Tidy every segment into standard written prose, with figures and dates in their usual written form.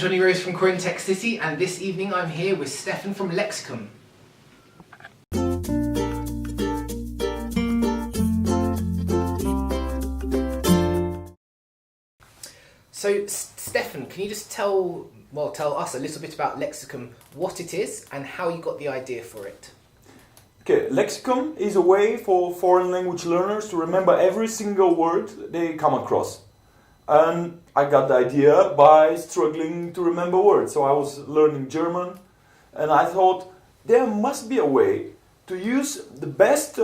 Johnny Rose from Croydon Tech City, and this evening I'm here with Stefan from Lexicum. So, Stefan, can you just tell us a little bit about Lexicum, what it is, and how you got the idea for it? Okay, Lexicum is a way for foreign language learners to remember every single word they come across. And I got the idea by struggling to remember words. So I was learning German, and I thought there must be a way to use the best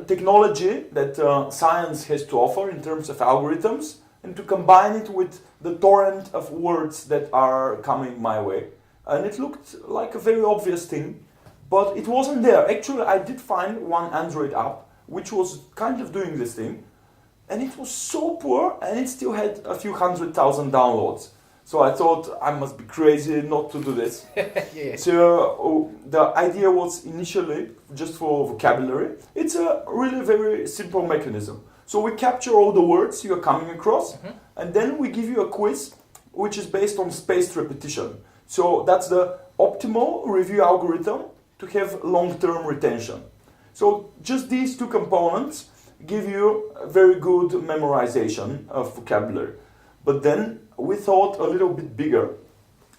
technology that science has to offer in terms of algorithms, and to combine it with the torrent of words that are coming my way. And it looked like a very obvious thing, but it wasn't there. Actually, I did find one Android app which was kind of doing this thing, and it was so poor, and it still had a few 100,000 downloads. So I thought I must be crazy not to do this. Yeah. So the idea was initially just for vocabulary. It's a really very simple mechanism. So we capture all the words you are coming across, and then we give you a quiz which is based on spaced repetition. So that's the optimal review algorithm to have long-term retention. So just these two components give you a very good memorization of vocabulary. But then we thought a little bit bigger,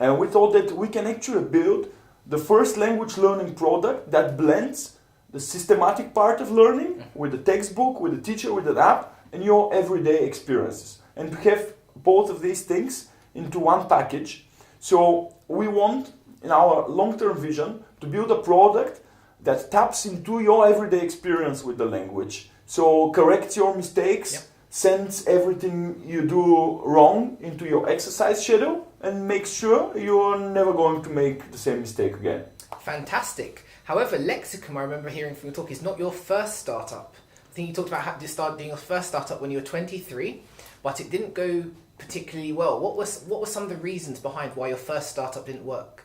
and we thought that we can actually build the first language learning product that blends the systematic part of learning with the textbook, with the teacher, with the app, and your everyday experiences. And to have both of these things into one package. So we want, in our long-term vision, to build a product that taps into your everyday experience with the language. So corrects your mistakes, sends everything you do wrong into your exercise schedule, and makes sure you're never going to make the same mistake again. Fantastic. However, Lexicum, I remember hearing from your talk, is not your first startup. I think you talked about how you started doing your first startup when you were 23, but it didn't go particularly well. What were some of the reasons behind why your first startup didn't work?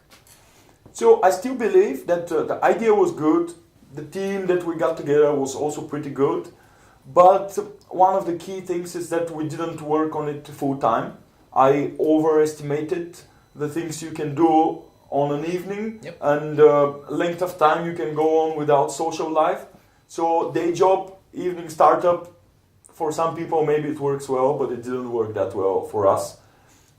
So I still believe that the idea was good, the team that we got together was also pretty good, but one of the key things is that we didn't work on it full time. I overestimated the things you can do on an evening, and length of time you can go on without social life. So day job, evening startup, for some people maybe it works well, but it didn't work that well for us.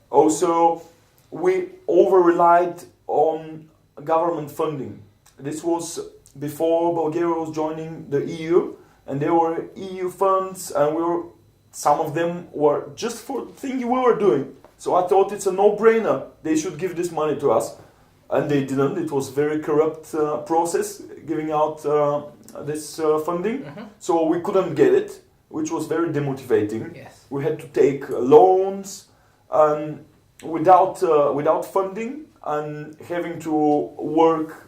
Also, we over-relied on government funding. This was before Bulgaria was joining the EU, and there were EU funds, and some of them were just for the thing we were doing. So I thought it's a no-brainer. They should give this money to us. And they didn't. It was a very corrupt process giving out this funding. So we couldn't get it, which was very demotivating. Yes. We had to take loans without funding, and having to work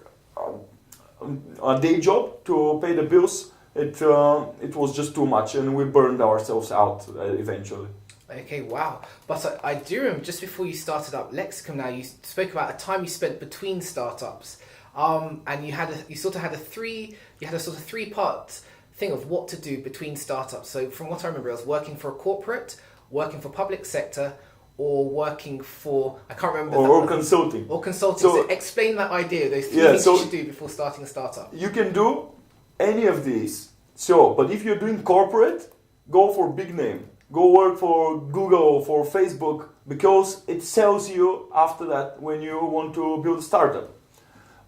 a day job to pay the bills. It was just too much, and we burned ourselves out eventually. Okay, wow. But I do remember just before you started up Lexicum now, you spoke about a time you spent between startups. And you had a sort of three-part thing of what to do between startups. So from what I remember, I was working for a corporate, working for public sector, or working for, I can't remember. Or consulting. Or consulting. So explain that idea, those three things you should do before starting a startup. You can do any of these. But if you're doing corporate, go for big name. Go work for Google, for Facebook, because it sells you after that when you want to build a startup.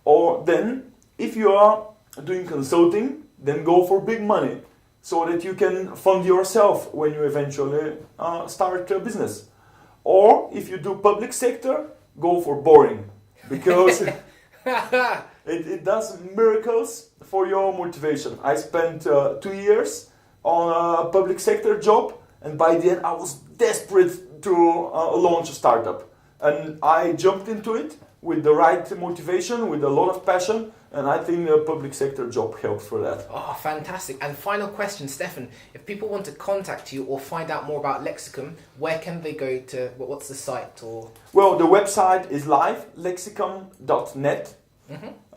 Or then, if you are doing consulting, then go for big money, so that you can fund yourself when you eventually start a business. Or if you do public sector, go for boring, because it does miracles for your motivation. I spent 2 years on a public sector job, and by the end I was desperate to launch a startup. And I jumped into it with the right motivation, with a lot of passion, and I think a public sector job helped for that. Oh, fantastic. And final question, Stefan, if people want to contact you or find out more about Lexicum, where can they go to, what's the site? Or? Well, the website is live, lexicum.net.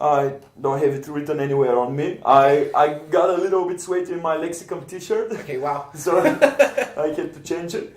I don't have it written anywhere on me. I got a little bit sweaty in my Lexicum t-shirt. Okay, wow. So I had to change it.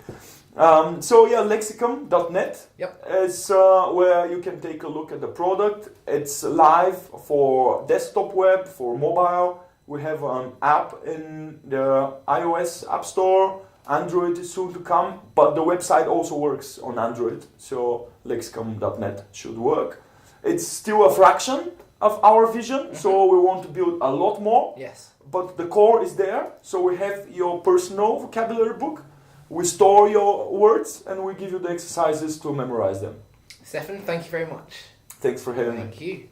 So yeah, Lexicum.net Yep. is where you can take a look at the product. It's live for desktop web, for mobile. We have an app in the iOS App Store. Android is soon to come, but the website also works on Android, so Lexicum.net should work. It's still a fraction of our vision, so we want to build a lot more. Yes. But the core is there, so we have your personal vocabulary book. We store your words and we give you the exercises to memorize them. Stefan, thank you very much. Thanks for having me. Thank you.